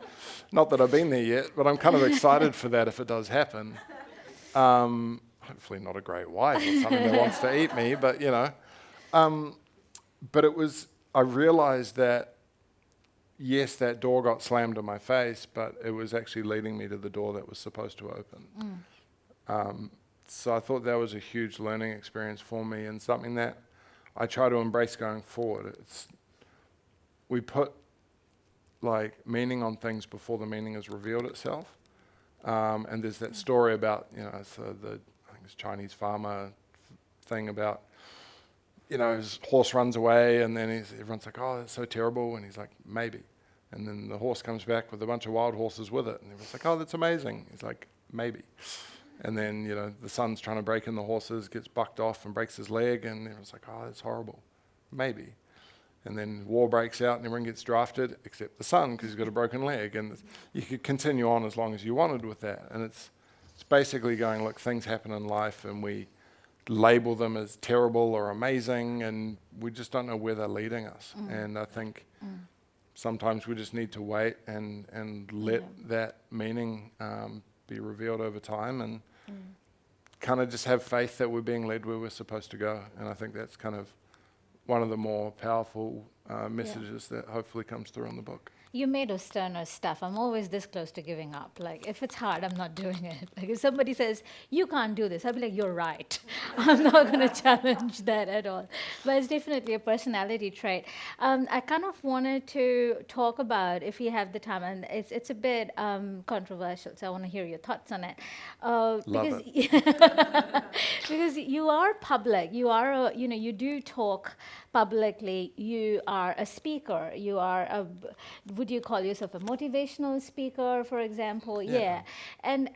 not that I've been there yet, but I'm kind of excited for that if it does happen. Hopefully not a great white or something that wants to eat me, but you know. But I realized that, yes, that door got slammed in my face, but it was actually leading me to the door that was supposed to open. So I thought that was a huge learning experience for me, and something that I try to embrace going forward. We put like meaning on things before the meaning has revealed itself. And there's that story about, I think it's Chinese farmer thing about, his horse runs away, and then everyone's like, oh, that's so terrible. And he's like, maybe. And then the horse comes back with a bunch of wild horses with it. And everyone's like, oh, that's amazing. He's like, maybe. And then, the son's trying to break in the horses, gets bucked off and breaks his leg. And everyone's like, oh, that's horrible. Maybe. And then war breaks out and everyone gets drafted except the son because he's got a broken leg. And you could continue on as long as you wanted with that. And it's basically going, look, things happen in life and we label them as terrible or amazing, and we just don't know where they're leading us. And I think sometimes we just need to wait and let that meaning be revealed over time, and kind of just have faith that we're being led where we're supposed to go. And I think that's kind of one of the more powerful messages that hopefully comes through in the book. You made of sterner stuff. I'm always this close to giving up. Like, if it's hard, I'm not doing it. Like, if somebody says, you can't do this, I'll be like, you're right. I'm not going to challenge that at all. But it's definitely a personality trait. I kind of wanted to talk about, if you have the time, and it's a bit controversial, so I want to hear your thoughts on it. Love it. Because you are public. You are, you do talk publicly. You are a speaker. You are would you call yourself a motivational speaker, for example? Yeah. And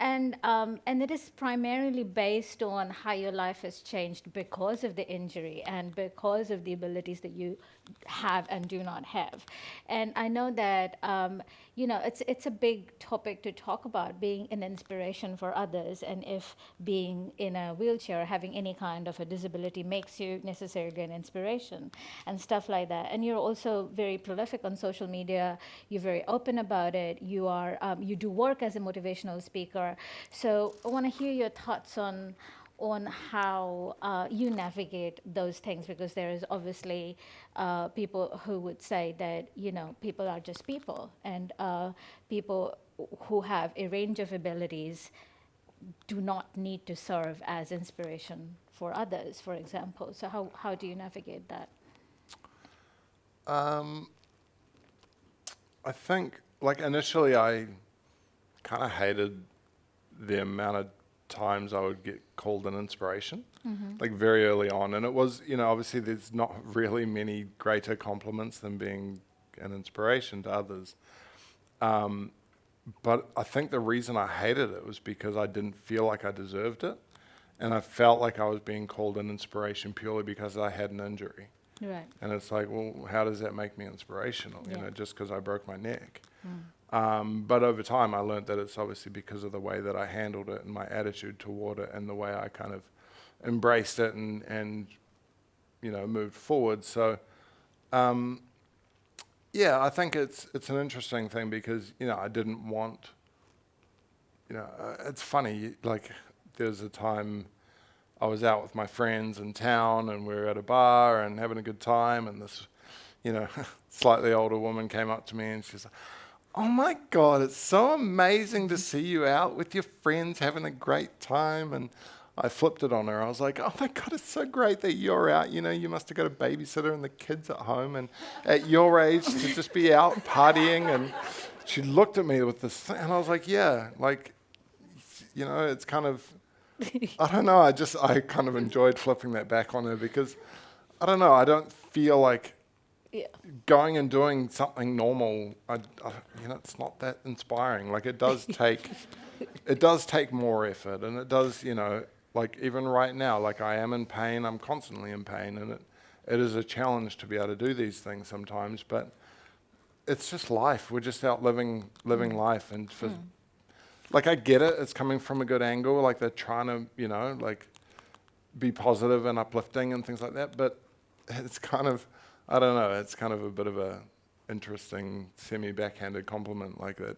it is primarily based on how your life has changed because of the injury and because of the abilities that you have and do not have. And I know that, it's a big topic to talk about, being an inspiration for others, and if being in a wheelchair, having any kind of a disability makes you necessarily an inspiration and stuff like that. And you're also very prolific on social media. You're very open about it. You are you do work as a motivational speaker. So I want to hear your thoughts on how you navigate those things, because there is obviously people who would say that, people are just people, and people who have a range of abilities do not need to serve as inspiration for others, for example. So how do you navigate that? I think, initially I kind of hated the amount of times I would get called an inspiration, very early on. And it was, obviously there's not really many greater compliments than being an inspiration to others. But I think the reason I hated it was because I didn't feel like I deserved it. And I felt like I was being called an inspiration purely because I had an injury. Right. And it's like, well, how does that make me inspirational, just because I broke my neck? But over time, I learned that it's obviously because of the way that I handled it and my attitude toward it and the way I kind of embraced it and moved forward. So, I think it's an interesting thing because, I didn't want, it's funny, there's a time I was out with my friends in town and we were at a bar and having a good time, and this, slightly older woman came up to me and she's like, oh my God, it's so amazing to see you out with your friends having a great time. And I flipped it on her. I was like, oh my God, it's so great that you're out. You must have got a babysitter and the kids at home, and at your age to just be out partying. And she looked at me with this thing, and I was like, yeah, it's kind of, I don't know. I kind of enjoyed flipping that back on her because, I don't know, I don't feel like going and doing something normal, it's not that inspiring. It does take more effort, and it does, even right now, I am in pain. I'm constantly in pain, and it is a challenge to be able to do these things sometimes. But it's just life. We're just out living life, and for. I get it. It's coming from a good angle. They're trying to, be positive and uplifting and things like that. But it's kind of, I don't know. It's kind of a bit of a interesting semi-backhanded compliment like that.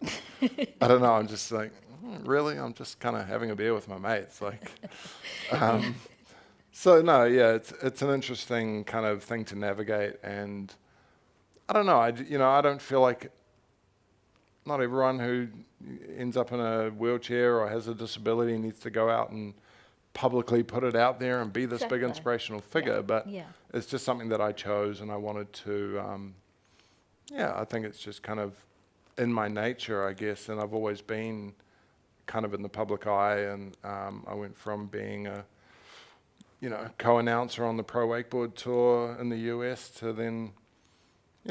I don't know. I'm just like, really? I'm just kind of having a beer with my mates. Like, so no, yeah, it's an interesting kind of thing to navigate, and I don't know. I don't feel like not everyone who ends up in a wheelchair or has a disability needs to go out and publicly put it out there and be this big inspirational figure, but it's just something that I chose, and I wanted to, I think it's just kind of in my nature, I guess, and I've always been kind of in the public eye, and I went from being a, co-announcer on the Pro Wakeboard Tour in the US to then,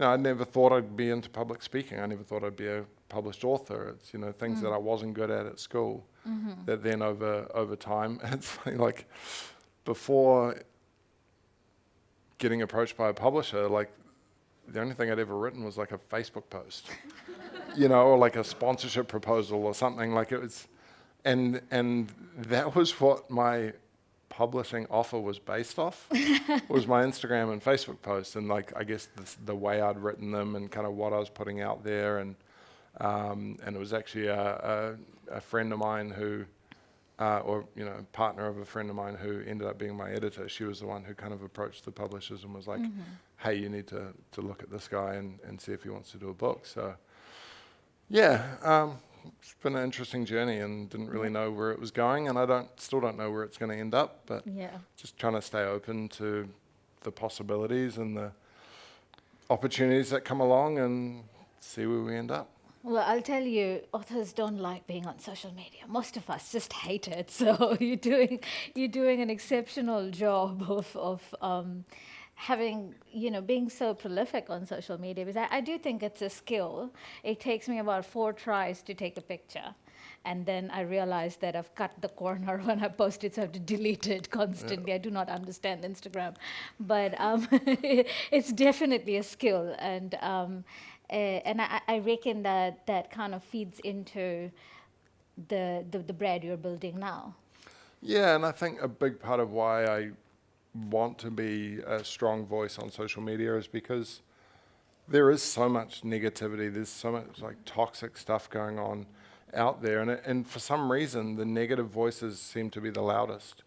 I never thought I'd be into public speaking. I never thought I'd be a published author. It's, things that I wasn't good at school. That then over time, it's funny, like before getting approached by a publisher, like the only thing I'd ever written was like a Facebook post, or like a sponsorship proposal or something. Like it was, and that was what my publishing offer was based off, was my Instagram and Facebook posts, and like I guess the way I'd written them and kind of what I was putting out there, and it was actually a friend of mine who, partner of a friend of mine who ended up being my editor. She was the one who kind of approached the publishers and was like, hey, you need to look at this guy and see if he wants to do a book. So, it's been an interesting journey, and didn't really know where it was going, and I still don't know where it's going to end up, but just trying to stay open to the possibilities and the opportunities that come along and see where we end up. Well, I'll tell you, authors don't like being on social media. Most of us just hate it. So you're doing an exceptional job of having, being so prolific on social media, because I do think it's a skill. It takes me about 4 tries to take a picture. And then I realized that I've cut the corner when I post it, so I have to delete it constantly. Yeah. I do not understand Instagram. But it's definitely a skill. And I reckon that kind of feeds into the brand you're building now. Yeah, and I think a big part of why I want to be a strong voice on social media is because there is so much negativity. There's so much like toxic stuff going on out there, and for some reason the negative voices seem to be the loudest.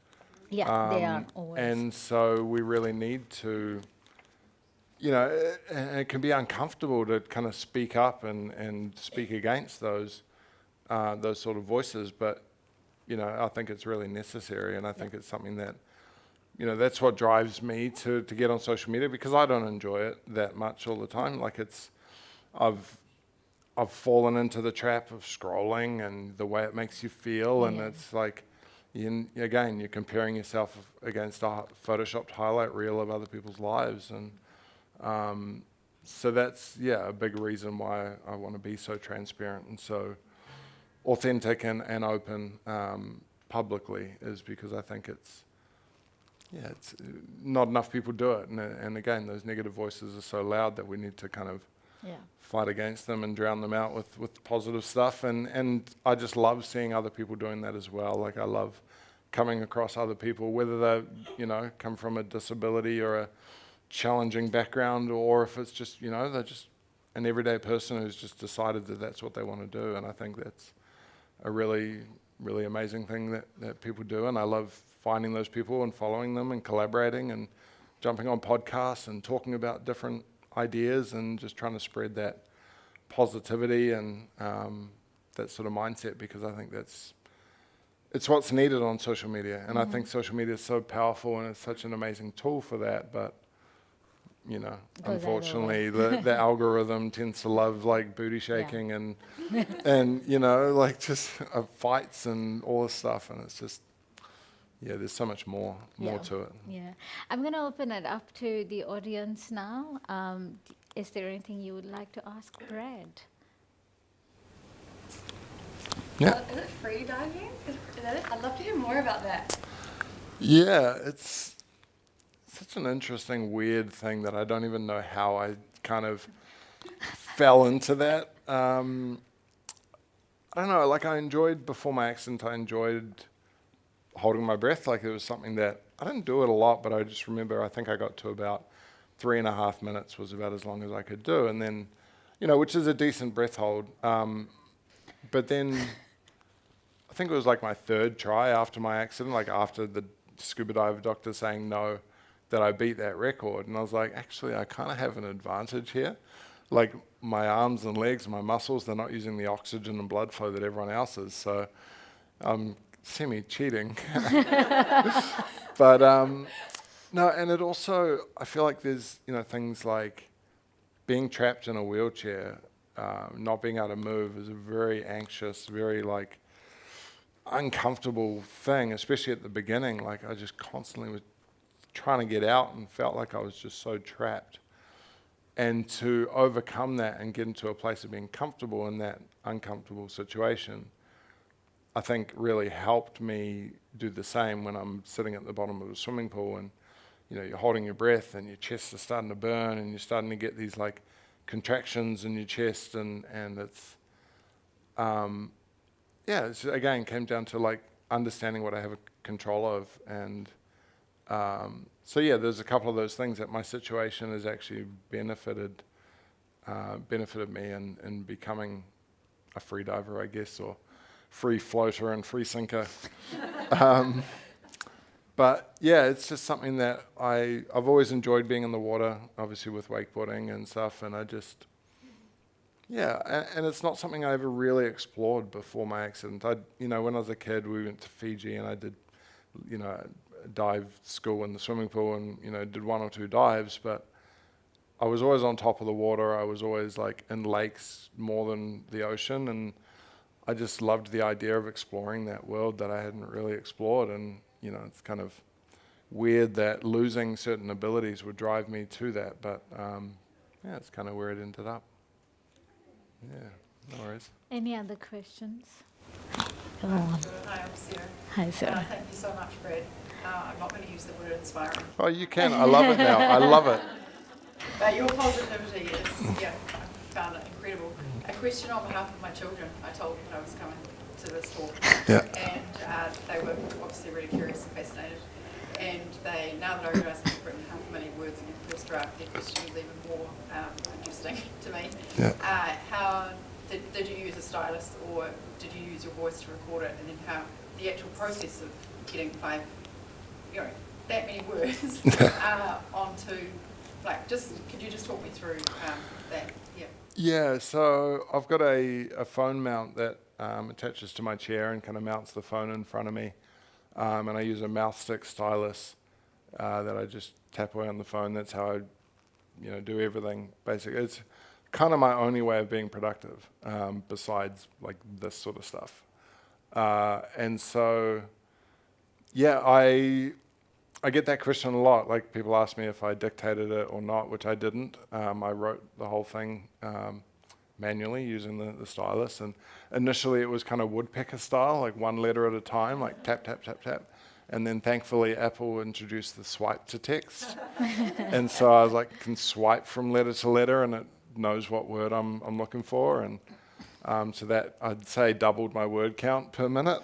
Yeah, they are always. And so we really need to, and it can be uncomfortable to kind of speak up and speak against those sort of voices, but I think it's really necessary, and I think it's something that, that's what drives me to get on social media, because I don't enjoy it that much all the time. Like I've fallen into the trap of scrolling and the way it makes you feel, and it's like, you're comparing yourself against a photoshopped highlight reel of other people's lives, and so that's a big reason why I want to be so transparent and so authentic and open publicly, is because I think it's not enough people do it, and again, those negative voices are so loud that we need to kind of fight against them and drown them out with positive stuff, and I just love seeing other people doing that as well. Like I love coming across other people, whether they come from a disability or a challenging background, or if it's just they're just an everyday person who's just decided that that's what they want to do, and I think that's a really, really amazing thing that people do, and I love finding those people and following them and collaborating and jumping on podcasts and talking about different ideas and just trying to spread that positivity and that sort of mindset, because I think it's what's needed on social media, and I think social media is so powerful and it's such an amazing tool for that, but unfortunately the algorithm tends to love like booty shaking and like just fights and all this stuff, and it's just there's so much more to it. I'm going to open it up to the audience now. Is there anything you would like to ask Brad? Is it free diving? Is that it? I'd love to hear more about that. Yeah, it's such an interesting, weird thing that I don't even know how I kind of fell into that. I don't know, like before my accident, I enjoyed holding my breath. Like it was something that, I didn't do it a lot, but I just remember, I think I got to about 3.5 minutes was about as long as I could do. And then, you know, which is a decent breath hold. But then I think it was like my third try after my accident, like after the scuba dive doctor saying no, that I beat that record. And I was like, actually, I kind of have an advantage here. Like my arms and legs and my muscles, they're not using the oxygen and blood flow that everyone else is. So I'm semi-cheating. But no, and it also, I feel like there's, you know, things like being trapped in a wheelchair, not being able to move is a very anxious, very like uncomfortable thing, especially at the beginning. Like I just constantly was trying to get out and felt like I was just so trapped. And to overcome that and get into a place of being comfortable in that uncomfortable situation, I think really helped me do the same when I'm sitting at the bottom of a swimming pool and, you know, you're holding your breath and your chest is starting to burn and you're starting to get these like contractions in your chest and it's, it's again came down to like understanding what I have a control of. And so yeah, there's a couple of those things that my situation has actually benefited me in becoming a free diver, I guess, or free floater and free sinker. But yeah, it's just something that I've always enjoyed being in the water, obviously with wakeboarding and stuff, and I just, and it's not something I ever really explored before my accident. When I was a kid, we went to Fiji and I did, dive school in the swimming pool and, did 1 or 2 dives, but I was always on top of the water. I was always like in lakes more than the ocean, and I just loved the idea of exploring that world that I hadn't really explored. And it's kind of weird that losing certain abilities would drive me to that, but it's kind of where it ended up. Yeah, no worries. Any other questions? Hi, I'm Sarah. Hi, Sarah. Thank you so much, Brad. I'm not going to use the word inspiring. Oh, you can. I love it now. I love it. But your positivity is, I found it incredible. A question on behalf of my children. I told them I was coming to this talk. Yeah. And they were obviously really curious and fascinated. And now that I realise that you've written how many words in your first draft, their question is even more interesting to me. Yeah. How did you use a stylus, or did you use your voice to record it? And then how the actual process of getting that many words onto, could you just talk me through that? Yeah. Yeah, so I've got a phone mount that attaches to my chair and kind of mounts the phone in front of me. And I use a mouth stick stylus that I just tap away on the phone. That's how I, do everything. Basically, it's kind of my only way of being productive, besides like this sort of stuff. And so, I get that question a lot. Like people ask me if I dictated it or not, which I didn't. I wrote the whole thing manually using the stylus, and initially it was kind of woodpecker style, like 1 letter at a time, like tap, tap, tap, tap. And then thankfully Apple introduced the swipe to text. And so I was like, can swipe from letter to letter and it knows what word I'm looking for. And so that I'd say doubled my word count per minute.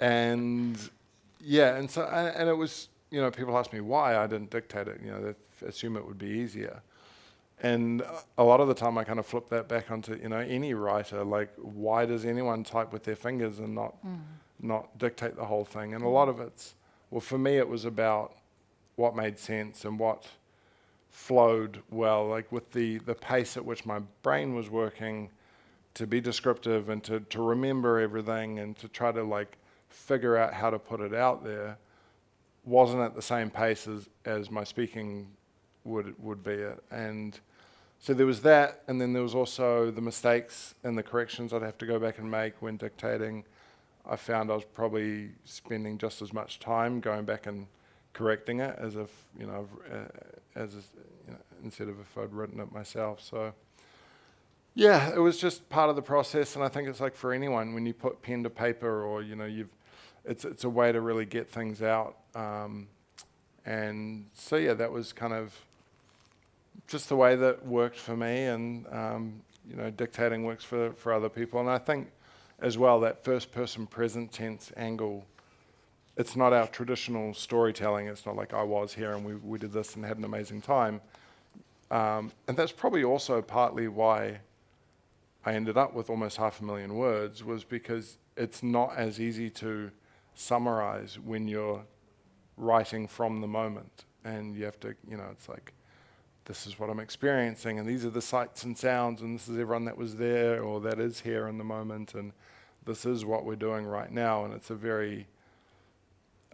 And so it was, people ask me why I didn't dictate it. They assume it would be easier. And a lot of the time I kind of flip that back onto, any writer, like why does anyone type with their fingers and not dictate the whole thing? And a lot of it's, well, for me it was about what made sense and what flowed well, like with the pace at which my brain was working to be descriptive and to remember everything and to try to like figure out how to put it out there wasn't at the same pace as my speaking would be at. And so there was that, and then there was also the mistakes and the corrections I'd have to go back and make when dictating. I found I was probably spending just as much time going back and correcting it as if, instead of if I'd written it myself. So yeah, it was just part of the process, and I think it's like for anyone, when you put pen to paper or, it's a way to really get things out. And so yeah, that was kind of just the way that worked for me, and dictating works for other people. And I think as well that first person present tense angle it's not our traditional storytelling. It's not like I was here and we did this and had an amazing time. And that's probably also partly why I ended up with almost 500,000 words, was because it's not as easy to summarize when you're writing from the moment. And you have to, it's like, this is what I'm experiencing, and these are the sights and sounds, and this is everyone that was there or that is here in the moment, and this is what we're doing right now. And it's a very,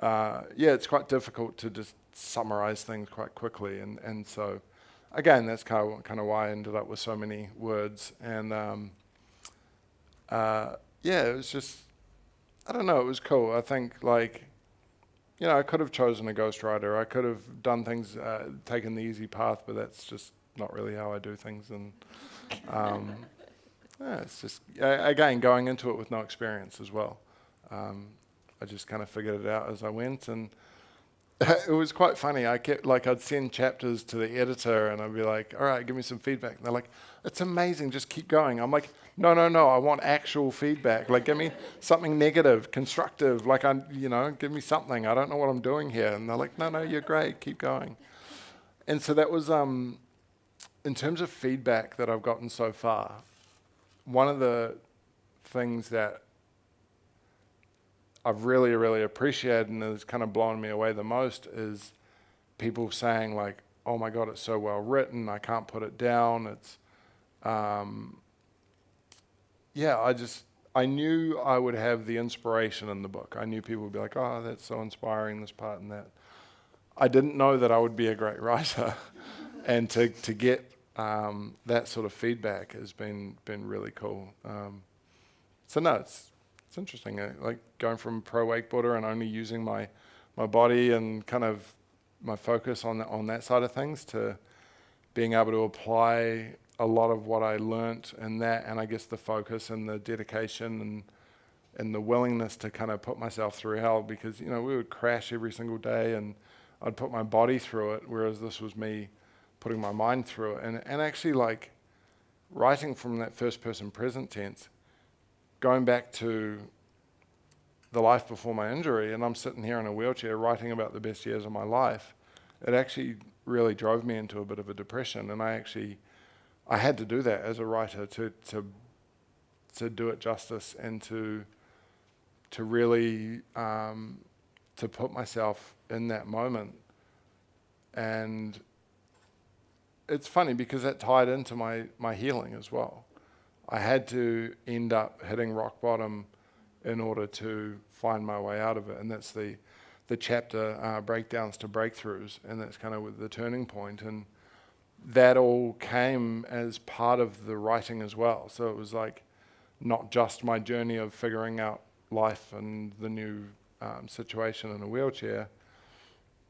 it's quite difficult to just summarize things quite quickly. And so, again, that's kind of why I ended up with so many words. And it was just, I don't know, it was cool. I think, like, I could have chosen a ghostwriter. I could have done things, taken the easy path, but that's just not really how I do things. And it's just, again, going into it with no experience as well. I just kind of figured it out as I went. And it was quite funny. I'd send chapters to the editor and I'd be like, all right, give me some feedback. And they're like, it's amazing, just keep going. I'm like, no, I want actual feedback. Like, give me something negative, constructive. Like, give me something. I don't know what I'm doing here. And they're like, no, you're great, keep going. And so that was, in terms of feedback that I've gotten so far, one of the things that I've really, really appreciated and has kind of blown me away the most is people saying, like, oh my God, it's so well written, I can't put it down. It's, I knew I would have the inspiration in the book. I knew people would be like, oh, that's so inspiring, this part and that. I didn't know that I would be a great writer. And to get that sort of feedback has been really cool. It's interesting, like going from pro wakeboarder and only using my body and kind of my focus on that side of things, to being able to apply a lot of what I learnt in that, and I guess the focus and the dedication and the willingness to kind of put myself through hell, because we would crash every single day and I'd put my body through it, whereas this was me putting my mind through it. And actually, like, writing from that first person present tense, going back to the life before my injury, and I'm sitting here in a wheelchair writing about the best years of my life, it actually really drove me into a bit of a depression. And I had to do that as a writer to do it justice, and to really to put myself in that moment. And it's funny because that tied into my healing as well. I had to end up hitting rock bottom in order to find my way out of it. And that's the chapter, Breakdowns to Breakthroughs, and that's kind of the turning point. And that all came as part of the writing as well. So it was like not just my journey of figuring out life and the new situation in a wheelchair.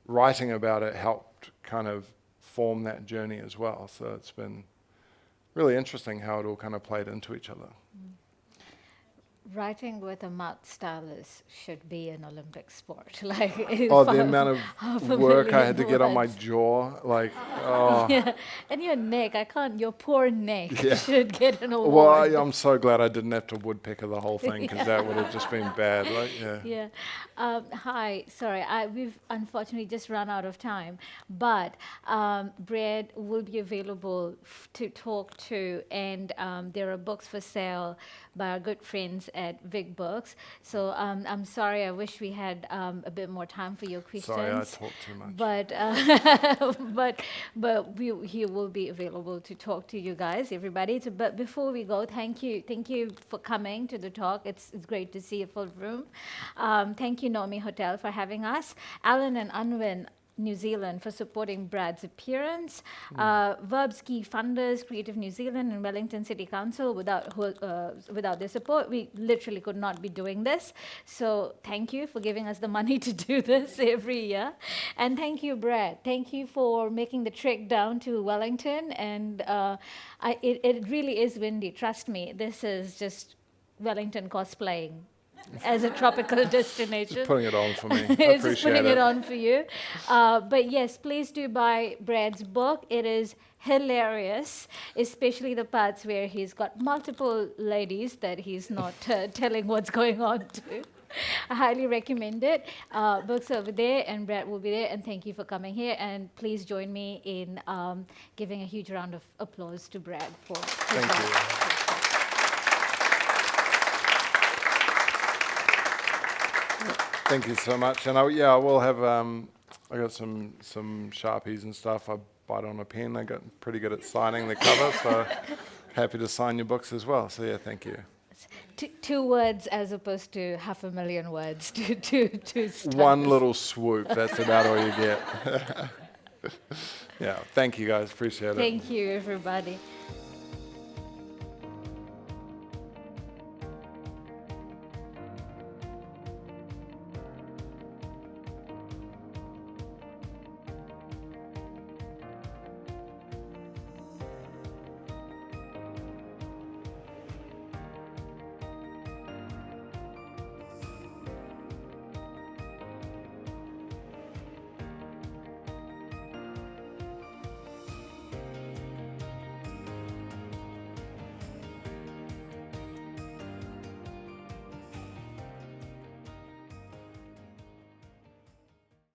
Writing about it helped kind of form that journey as well. So it's been really interesting how it all kind of played into each other. Writing with a mouth stylus should be an Olympic sport. The amount of work I had to get on my jaw, Yeah, and your neck, your poor neck should get an award. Well, I'm so glad I didn't have to woodpecker the whole thing, because that would have just been bad. Hi, sorry, we've unfortunately just run out of time, but B-rad will be available to talk to, and there are books for sale by our good friends at Vic Books. So I'm sorry, I wish we had a bit more time for your questions. Sorry, I talked too much. But he will be available to talk to you guys, everybody. But before we go, thank you for coming to the talk. It's great to see a full room. Thank you, Nomi Hotel, for having us. Alan and Unwin, New Zealand, for supporting Brad's appearance. Verb's key funders, Creative New Zealand and Wellington City Council. Without their support, we literally could not be doing this. So thank you for giving us the money to do this every year. And thank you, Brad. Thank you for making the trek down to Wellington. And it really is windy. Trust me, this is just Wellington cosplaying as a tropical destination. Just putting it on for me. I It's appreciate just putting it. it on for you. But yes, please do buy Brad's book. It is hilarious, especially the parts where he's got multiple ladies that he's not telling what's going on to. I highly recommend it. Books over there, and Brad will be there. And thank you for coming here. And please join me in giving a huge round of applause to Brad for his Thank work. you. Thank you so much. And I will have, I got some Sharpies and stuff. I bite on a pen. I got pretty good at signing the cover, so happy to sign your books as well. So yeah, thank you. Two words as opposed to 500,000 words to start. One little swoop, that's about all you get. Yeah, thank you guys, appreciate it. Thank you, everybody.